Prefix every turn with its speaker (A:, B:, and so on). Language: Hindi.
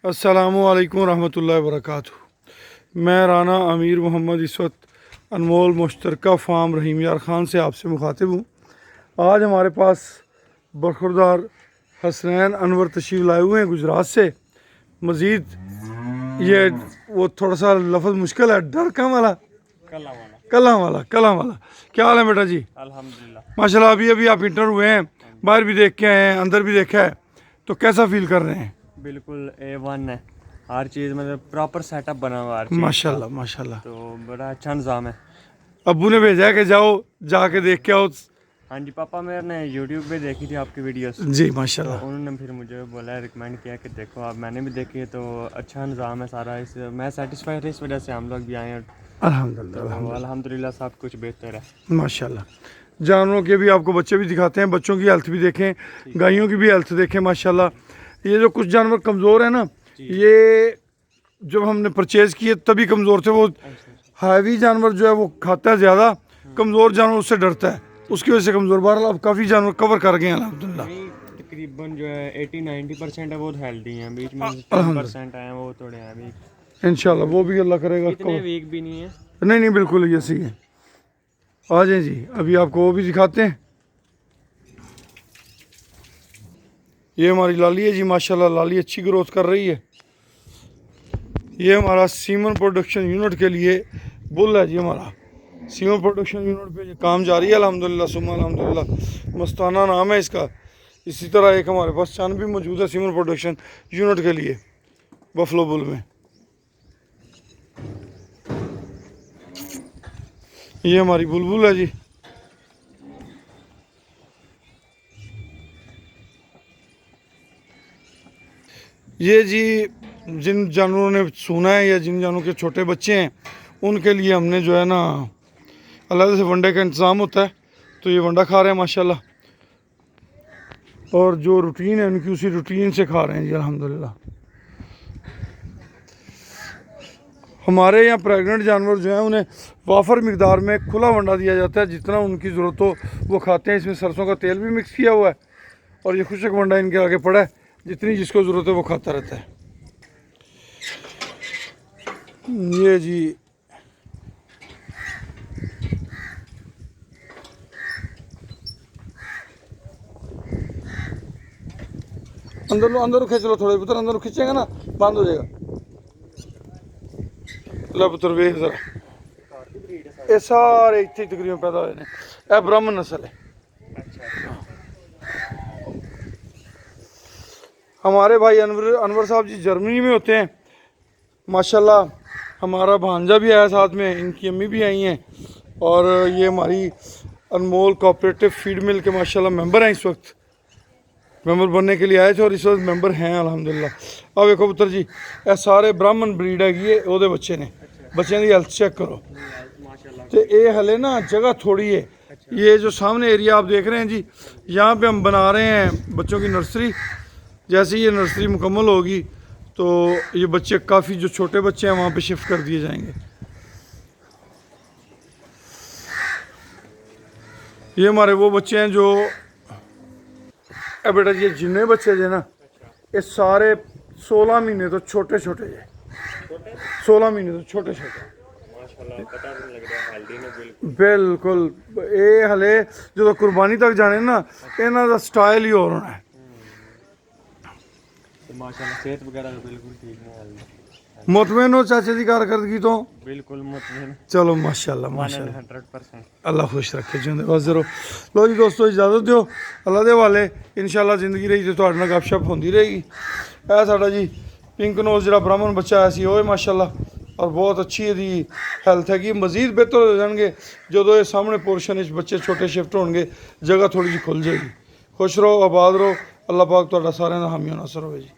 A: अस्सलामुअलैकुम रहमतुल्लाहि वबरकातुहू। मैं राना अमीर मोहम्मद इस वक्त अनमोल मुश्तरका फार्म रहीम यार ख़ान से आपसे मुखातिब हूँ। आज हमारे पास बरखुरदार हसनैन अनवर तशरीफ़ लाए हुए हैं गुजरात से। मज़ीद ये वो थोड़ा सा लफ्ज़ मुश्किल है, डर कम वाला कला वाला। क्या हाल है बेटा जी?
B: अल्हम्दुलिल्लाह
A: माशाल्लाह। अभी अभी आप इंटर हुए हैं, बाहर भी देख के आए हैं, अंदर भी देखा है, तो कैसा फील कर रहे हैं?
B: बिल्कुल A1 है, हर चीज़ मतलब प्रॉपर सेटअप बना हुआ है हर चीज़
A: माशाल्लाह माशाल्लाह।
B: तो बड़ा अच्छा निज़ाम है।
A: अब्बू ने भेजा है कि जाओ जाके देख के आओ।
B: हाँ जी पापा, मेरे ने यूट्यूब पे देखी थी आपकी वीडियोस,
A: जी
B: तो
A: माशाल्लाह।
B: उन्होंने फिर मुझे बोला, रिकमेंड किया कि देखो आप। मैंने भी देखी है तो अच्छा निज़ाम है सारा, इस मैं सेटिस्फाइड इस वजह से हम लोग भी आए हैं।
A: अल्हम्दुलिल्लाह
B: तो अल्हम्दुलिल्लाह सब कुछ बेहतर है
A: माशाल्लाह। जानवरों के भी आपको बच्चे भी दिखाते हैं, बच्चों की हेल्थ भी देखें, गायों की भी हेल्थ देखें माशाल्लाह। ये जो कुछ जानवर कमज़ोर है ना, ये जब हमने परचेज़ किए तभी कमज़ोर थे। वो हैवी जानवर जो है वो खाता है ज़्यादा, कमज़ोर जानवर उससे डरता है, उसकी वजह से कमज़ोर। बहरहाल अब काफ़ी जानवर कवर कर गए हैं अल्हम्दुलिल्लाह।
B: नहीं, तकरीबन जो है 80-90% है वो हेल्दी हैं, बीच में 10% हैं वो थोड़े हैं वीक।
A: इंशाल्लाह वो भी अल्लाह करेगा
B: इतने
A: कवर।
B: वीक भी नहीं है।
A: नहीं नहीं बिल्कुल ये सही है। आ जाए जी, अभी आपको वो भी दिखाते हैं। ये हमारी लाली है जी माशाल्लाह, लाली अच्छी ग्रोथ कर रही है। ये हमारा सीमन प्रोडक्शन यूनिट के लिए बुल है जी। हमारा सीमन प्रोडक्शन यूनिट पे ये काम जारी है अल्हम्दुलिल्लाह सुम्मा अल्हम्दुलिल्लाह। मस्ताना नाम है इसका। इसी तरह एक हमारे पास चन भी मौजूद है सीमन प्रोडक्शन यूनिट के लिए बफलो बुल में। ये हमारी बुलबुल है जी। ये जी जिन जानवरों ने सुना है या जिन जानवरों के छोटे बच्चे हैं उनके लिए हमने जो है ना अलग से वनडे का इंतज़ाम होता है, तो ये वंडा खा रहे हैं माशाल्लाह। और जो रूटीन है उनकी उसी रूटीन से खा रहे हैं जी अल्हम्दुलिल्लाह। हमारे यहाँ प्रेग्नेंट जानवर जो हैं उन्हें वाफर मिकदार में खुला वंडा दिया जाता है, जितना उनकी ज़रूरत हो वो खाते हैं। इसमें सरसों का तेल भी मिक्स किया हुआ है और ये खुशक वंडा इनके आगे पड़ा है, जितनी जिसको ज़रूरत है वो खाता रहता है। ये जी अंदर खींच लो थोड़े पुत्र, अंदर खींचेगा ना बंद हो जाएगा। ला पुत्र वेख जरा, ये सारे इतने तकरीबन पैदा हुए हैं। यह ब्राह्मण नस्ल है। हमारे भाई अनवर साहब जी जर्मनी में होते हैं माशाल्लाह। हमारा भांजा भी आया साथ में, इनकी अम्मी भी आई हैं, और ये हमारी अनमोल कोऑपरेटिव फीड मिल के माशाल्लाह मेंबर हैं। इस वक्त मेंबर बनने के लिए आए थे और इस वक्त मेंबर हैं अल्हम्दुलिल्लाह। अब देखो पुत्र जी, ये सारे ब्राह्मण ब्रीड है, ये ओदे बच्चे ने, बच्चों की हेल्थ चेक करो। तो ये हले ना जगह थोड़ी है। ये जो सामने एरिया आप देख रहे हैं जी, यहाँ पे हम बना रहे हैं बच्चों की नर्सरी। जैसे ये नर्सरी मुकम्मल होगी तो ये बच्चे काफ़ी जो छोटे बच्चे हैं वहाँ पे शिफ्ट कर दिए जाएंगे। ये हमारे वो बच्चे हैं जो बेटा जी, ये जितने बच्चे जो ना ये सारे 16 महीने तो छोटे छोटे है, 16 महीने तो छोटे छोटे बिल्कुल। ये हले जो कुर्बानी तक जाने ना, इन्हों का स्टाइल ही और होना है
B: माशाल्लाह। सेहत वगैरह तो बिल्कुल ठीक है।
A: मुतमैन हो चाचे की कारकर्दगी तो?
B: बिल्कुल मुतमईन।
A: चलो माशाल्लाह माशाल्लाह,
B: 100%।
A: अल्लाह खुश रखे जिंदे बस रहो। लो जी दोस्तों, इजाज़त दो, अल्लाह दे वाले इंशाल्लाह ज़िंदगी रही तो तुहाडे नाल गपशप होंदी रहेगी। यह साडा जी पिंक नोज जो ब्राह्मण बच्चा आया सी वो माशाल्लाह, और बहुत अच्छी यदी हैल्थ हैगी। मज़ीद बेहतर हो जाएंगे जो ये सामने पोर्शन बच्चे छोटे शिफ्ट होंगे, जगह थोड़ी जी खुल जाएगी। खुश रहो, आबाद रहो, अल्लाह पाक तुहाडा सारिਆਂ ਦਾ हामी नासर होवे जी।